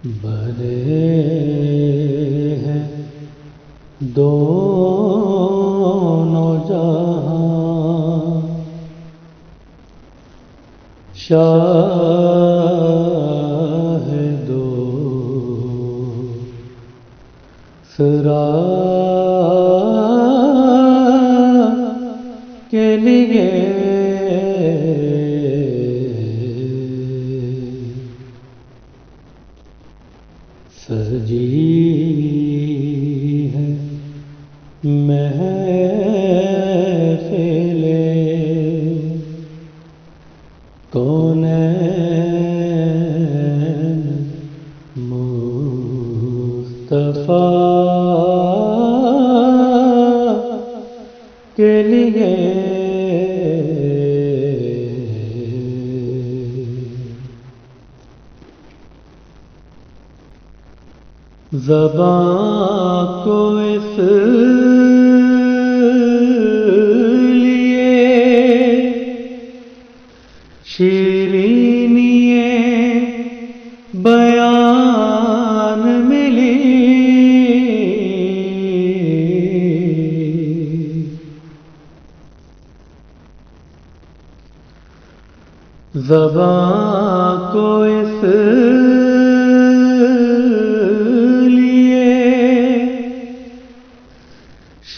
بھرے ہیں دونوں جہاں، شاہ دو سرا کے لیے سجی ہے محفل کونین مصطفیٰ کے لیے زباں کو اس لیے شیرینییں بیان ملی، زباں کو اس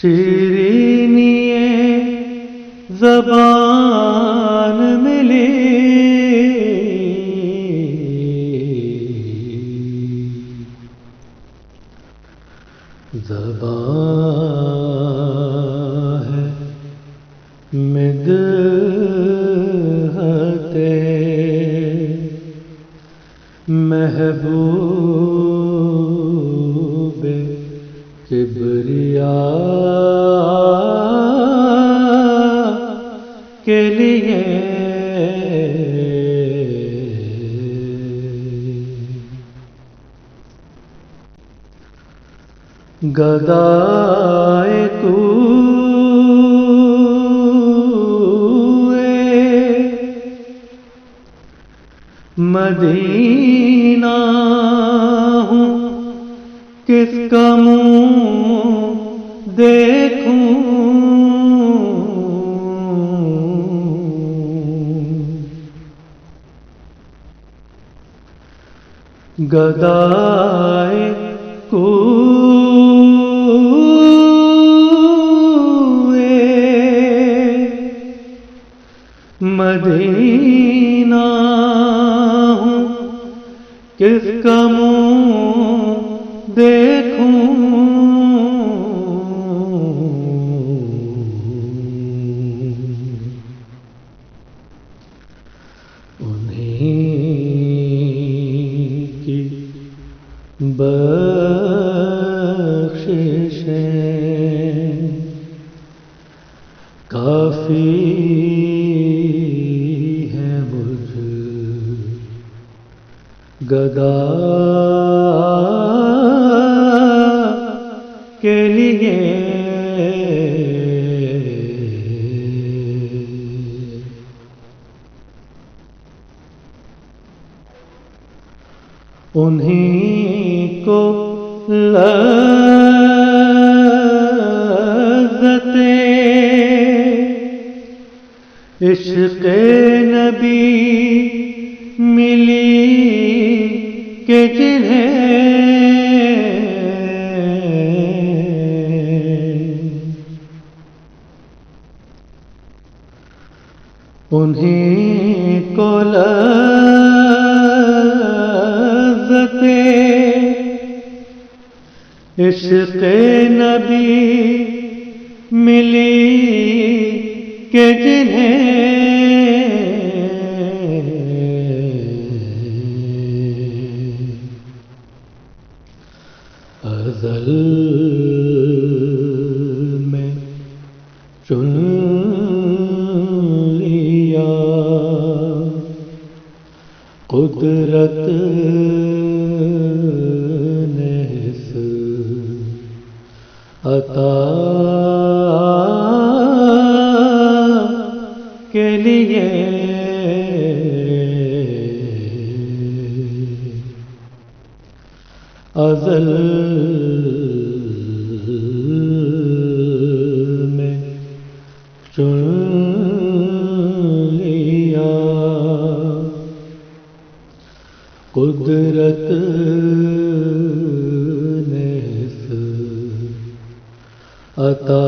شیرینییں زبان ملی، زبان ہے مدحت محبوب کبریا کے لیے گدائے کوئے مدینہ ہوں، کس کا منہ دیکھوں، گدائے کوئے مدینہ ہوں، کس کا منہ دیکھوں، انہیں کی بخششیں کافی ہے مجھ گدا کے لیے، انہیں کو لذتیں عشق نبی ملی کہ جنہیں انہیں کو عشق نبی ملی کہ جنہیں ازل میں چن لیا قدرت عطا کے لیے ازل میں چن لیا قدرت نے اس عطا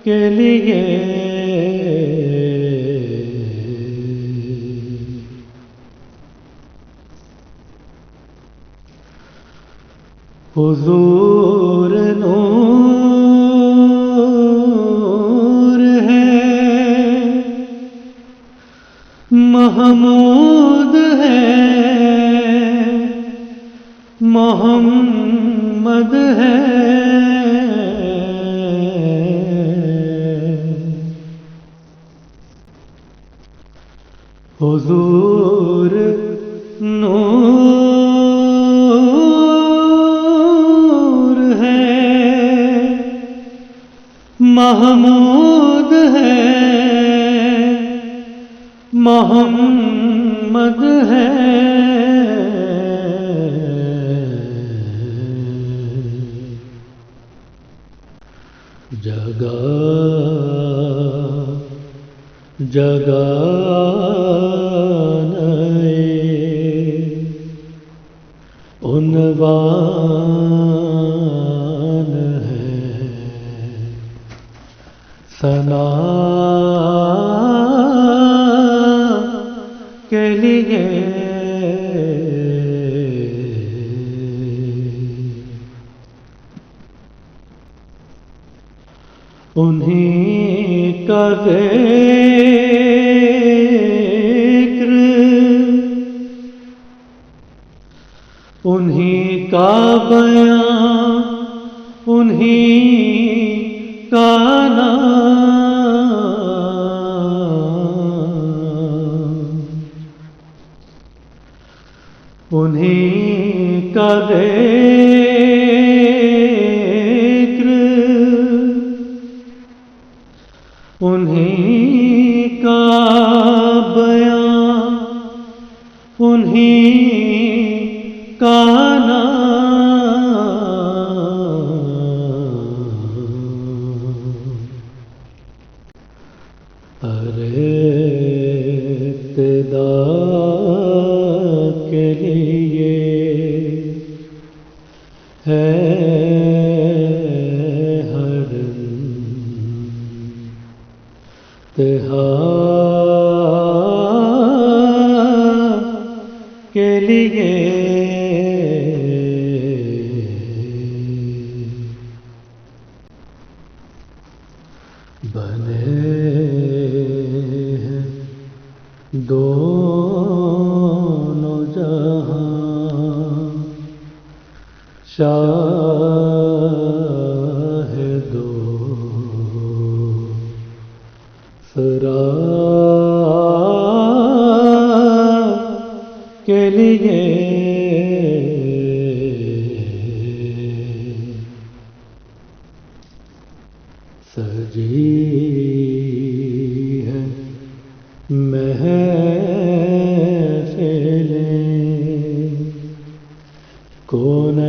کے لیے حضور نور ہے محمود ہے محمد ہے حضور نور ہے محمود ہے محمد ہے جگہ جگہ عنوان ہے ثنا کے لیے انہیں کا ذکر انہیں کا بیان انہیں کا نام انہیں کا ذکر انہیں کا بیان انہیں کا نام ارے ابتدا کے لیے ہے ہر انتہا کے لیے بنے ہیں دونوں جہاں شاہ دو سرا کے لیے سجی ہے محفلیں کونین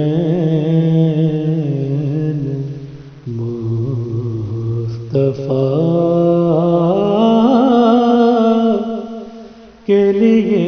مصطفیٰ کے لیے